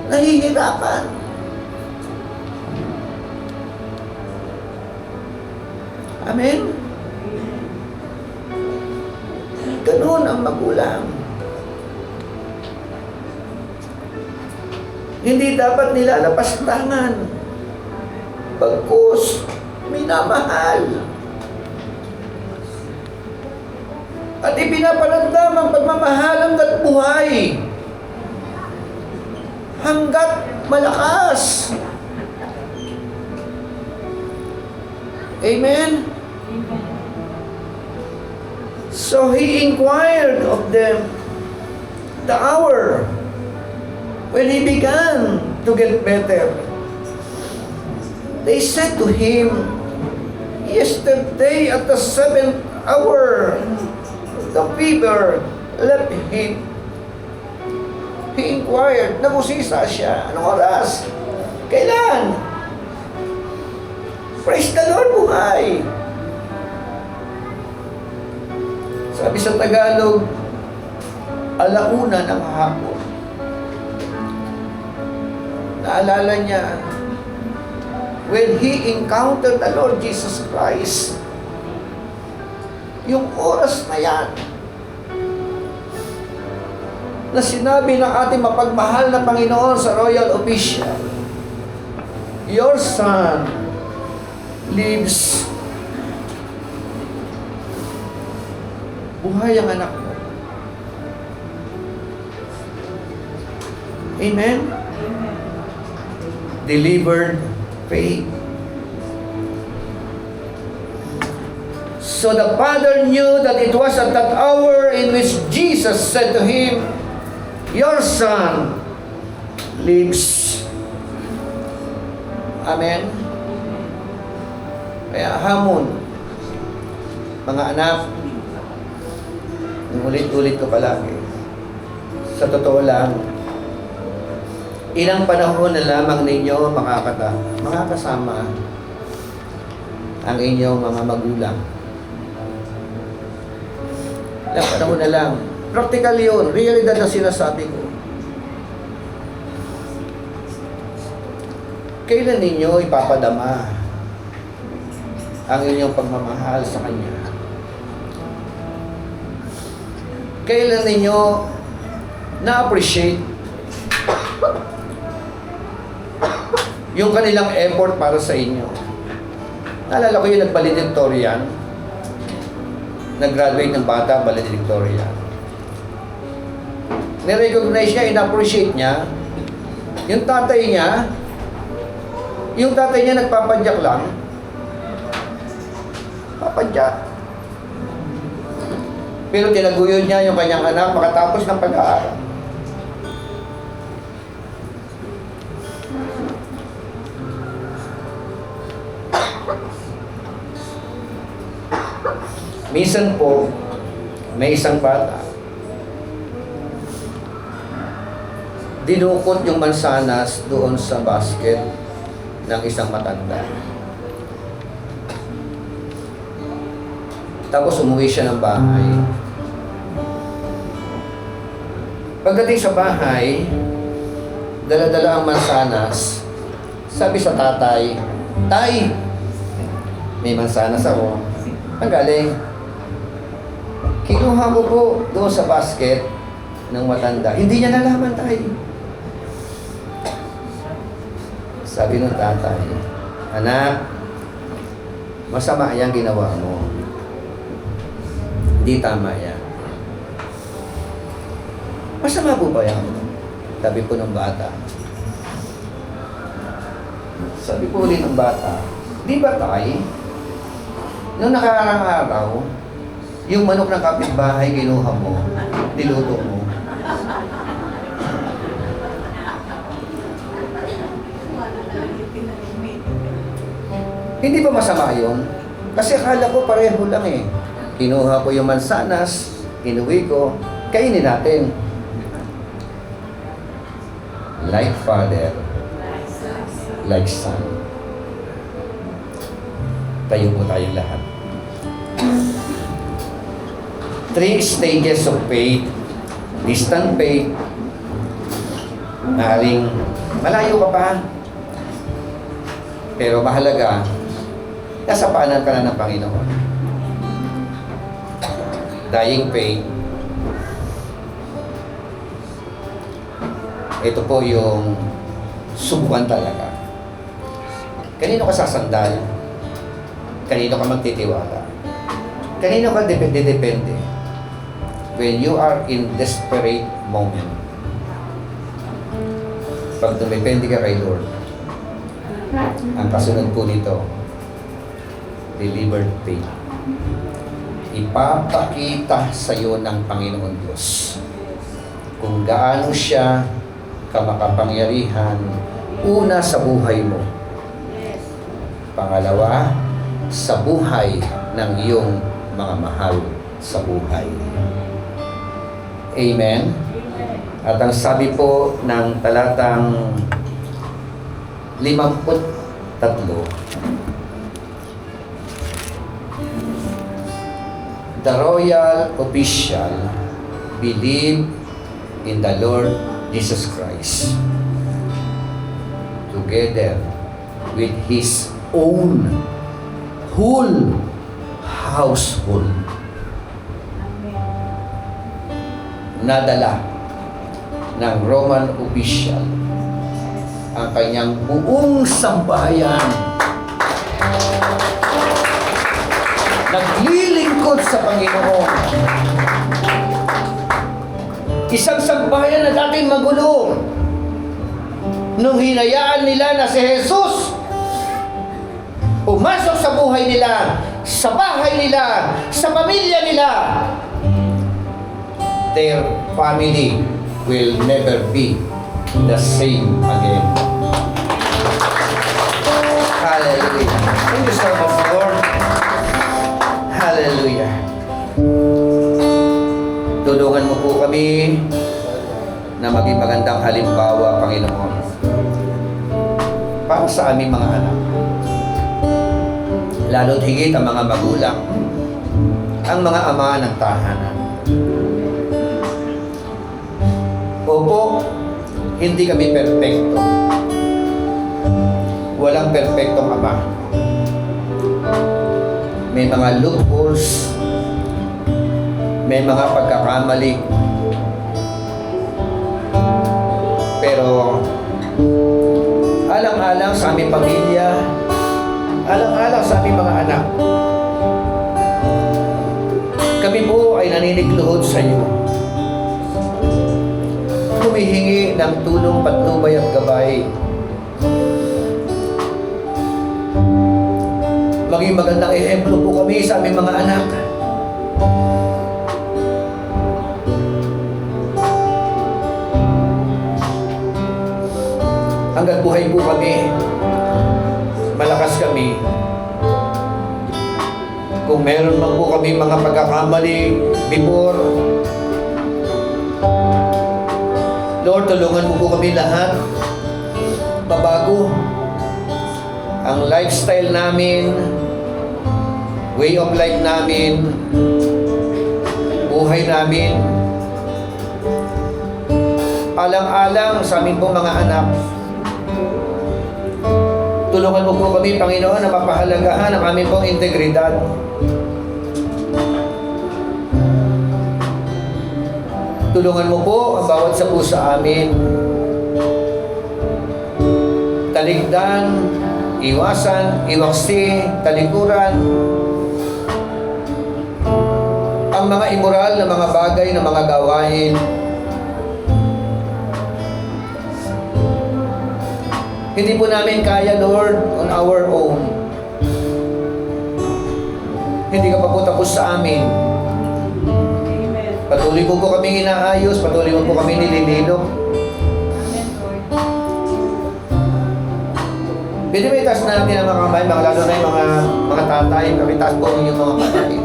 nahihirapan. Amen? Ganun ang magulang. Hindi dapat nilalapastangan. Bagkus, minamahal. At ipinaparamdam ang pagmamahal hanggat buhay. Hanggat malakas. Amen? So he inquired of them the hour when he began to get better. They said to him, yesterday at the 7th hour, the fever left him. He inquired, nagusisa siya. Anong oras? Kailan? Praise the Lord, buhay. Sabi sa Tagalog, alauna ng hapon. Naalala niya, when he encountered the Lord Jesus Christ, yung oras na yan, na sinabi ng ating mapagmahal na Panginoon sa royal official, your son lives. Buhay ang anak mo. Amen? Delivered faith. So the father knew that it was at that hour in which Jesus said to him, your son lives. Amen? Kaya hamon, mga anak, ulit-ulit ko palagi. Sa totoo lang, ilang panahon na lamang ninyo makakasama ang inyong mga magulang. Ilang panahon na lang. Practical yun. Realidad na sinasabi ko. Kailan ninyo ipapadama ang inyong pagmamahal sa Kanya? Kailan ninyo na-appreciate yung kanilang effort para sa inyo? Naalala ko yung nag-valedictorian. Nag-graduate ng bata, valedictorian. Ni-recognize niya, in-appreciate niya. Yung tatay niya nagpapadyak lang. Papadyak. Pero tinaguyod niya yung kanyang anak makatapos ng pag-aaral. Minsan po, may isang bata, dinukot yung mansanas doon sa basket ng isang matanda. Tapos umuwi siya ng bahay. Pagdating sa bahay, dala-dala ang mansanas. Sabi sa tatay, "Tay, may mansanas ako." Ang galing. Kinuha ko po doon sa basket ng matanda. Hindi niya nalaman, tay. Sabi ng tatay, "Anak, Masama yan ginawa mo. Hindi tama yan. Masama po ba yan? Sabi po ng bata. Sabi po ulit ng bata, di ba tay? Nung nakaraang araw, yung manok ng kapitbahay kinuha mo, niluto mo. Hindi ba masama yun? Kasi akala ko pareho lang eh. Kinuha ko yung mansanas, inuwi ko, kainin natin. Like father, like son. Tayo po tayong lahat. 3 stages of faith. Distant faith. Maaaring malayo ka pa. Pero mahalaga, nasa paanan ka na ng Panginoon. Dying faith. Ito po yung subukan talaga. Kanino ka sasandal? Kanino ka magtitiwala? Kanino ka depende? When you are in desperate moment. Pag dumepende ka kay Lord, ang kasunod po nito, delivered faith. Ipapakita sa iyo ng Panginoon Diyos kung gaano siya kamakapangyarihan, una sa buhay mo. Pangalawa, sa buhay ng iyong mga mahal sa buhay. Amen? At ang sabi po ng talatang 53, the royal official believed in the Lord Jesus Christ together with his own whole household. Nadala ng Roman official ang kanyang buong sambahayan. Naglilingkod sa Panginoon. Isang sambahayan na dating magulo. Nung hinayaan nila na si Jesus pumasok sa buhay nila, sa bahay nila, sa pamilya nila, their family will never be the same again. Hallelujah. Thank you so much, Lord. Hallelujah. Tulungan mo po kami na maging magandang halimbawa, Panginoon, para sa aming mga anak. Lalo't higit ang mga magulang, ang mga ama ng tahanan. Opo, hindi kami perpekto. Walang perpektong ama. May mga loopholes, may mga pagkakamali. Pero alang-alang sa aming pamilya, alang-alang sa aming mga anak, kami po ay naninigluhod sa iyo. Humihingi ng tulong, patnubay at gabay. Maging magandang ehemplo po kami sa aming mga anak. Hanggat buhay po kami, malakas kami. Kung meron man po kami mga pagkakamali before, Lord, tulungan mo po kami lahat. Babago ang lifestyle namin, way of life namin, buhay namin. Alang-alang sa aming pong mga anak. Tulungan mo po kami, Panginoon, na mapahalagahan ang aming pong integridad. Tulungan mo po ang bawat sa puso amin. Taligdan, iwasan, iwaksi, talikuran, ang mga immoral na mga bagay na mga gawain. Hindi po namin kaya, Lord, on our own. Hindi ka pa po tapos sa amin. Amen. Patuloy po kami inaayos, patuloy mo po kami nililino. Amen, Lord. Pwede ba itaas natin ang mga kamay, lalo na yung mga tatay, pakitaas po yung mga kamay.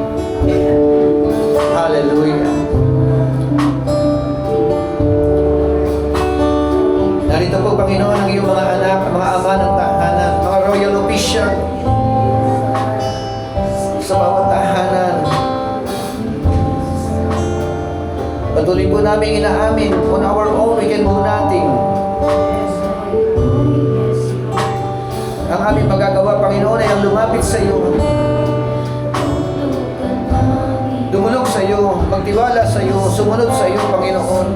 Hallelujah. Narito po, Panginoon, ang iyong mga anak, ang mga ama ng tahanan, mga royal official sa bawat tahanan. Patuloy po namin inaamin, on our own, we can do nothing. Ang aming magagawa, Panginoon, ay ang lumapit sa iyo. Dumulog sa iyo, magtiwala sa iyo, sumunod sa iyo, Panginoon.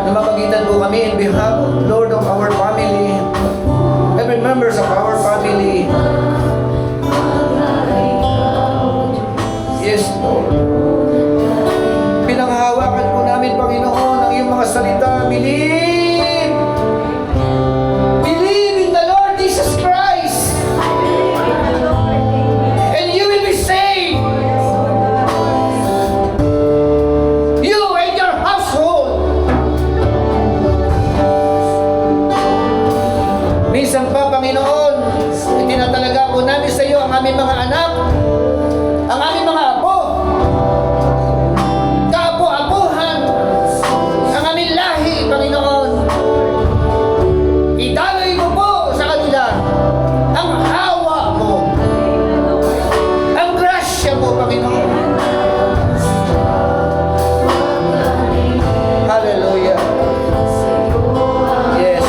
Namamagitan po kami in behalf, Lord, of our family, every members of our family. Yes, Lord. Pinanghahawakan po namin, Panginoon, ang iyong mga salita. Believe! Believe in the Lord Jesus Christ! And you will be saved! You and your household! Minsan pa, Panginoon, itinatalaga po namin sa iyo ang aming mga anak, ang aming mga apo, kaapo-apuhan, ang aming lahi, Panginoon. Idaloy mo po sa kanila ang hawa mo, ang grasya mo, Panginoon. Hallelujah. Yes.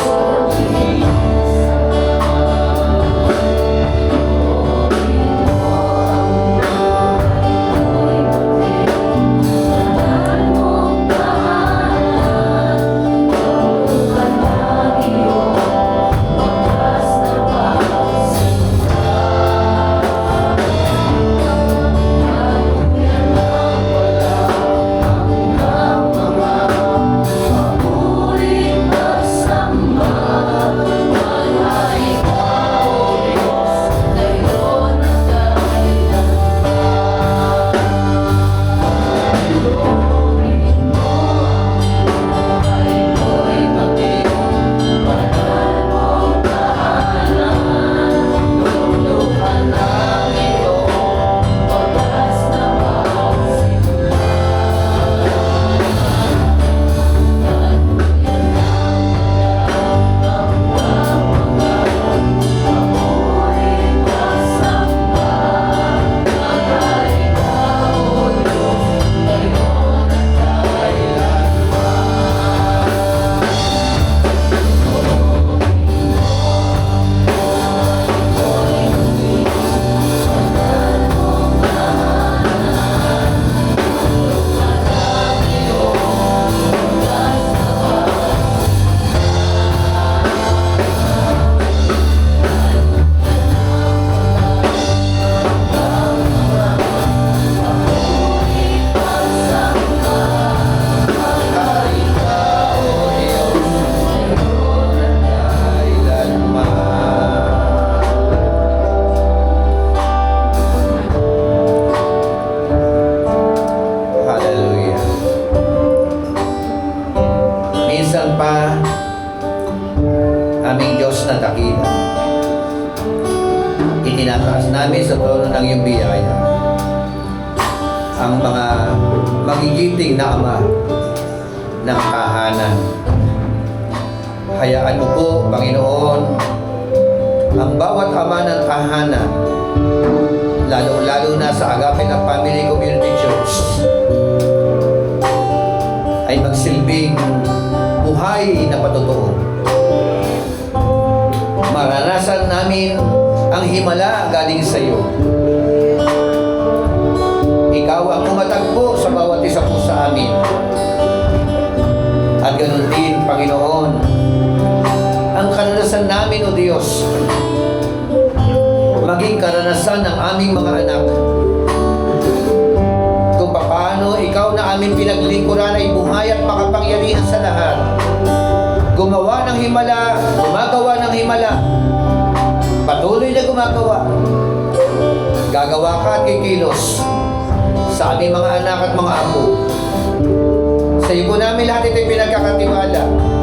na dakila. Itinataas namin sa trono ng iyong biyaya ang mga magigiting na ama ng tahanan. Hayaan mo po, Panginoon, ang bawat ama ng tahanan, lalo-lalo na sa Agape ng Family Community Church, ay magsilbing buhay na patotoo. Maranasan namin ang himala galing sa iyo. Ikaw ang pumatagpo sa bawat isa po sa amin. At ganun din, aming mga anak. Kung paano ikaw na aming pinaglingkuran ay buhay at makapangyarihan sa lahat. Gumawa ng himala, gumagawa ng himala, patuloy na gumagawa. Gagawa ka at kikilos sa aming mga anak at mga apo. Sa iyo po namin lahat ito'y pinagkakatiwala.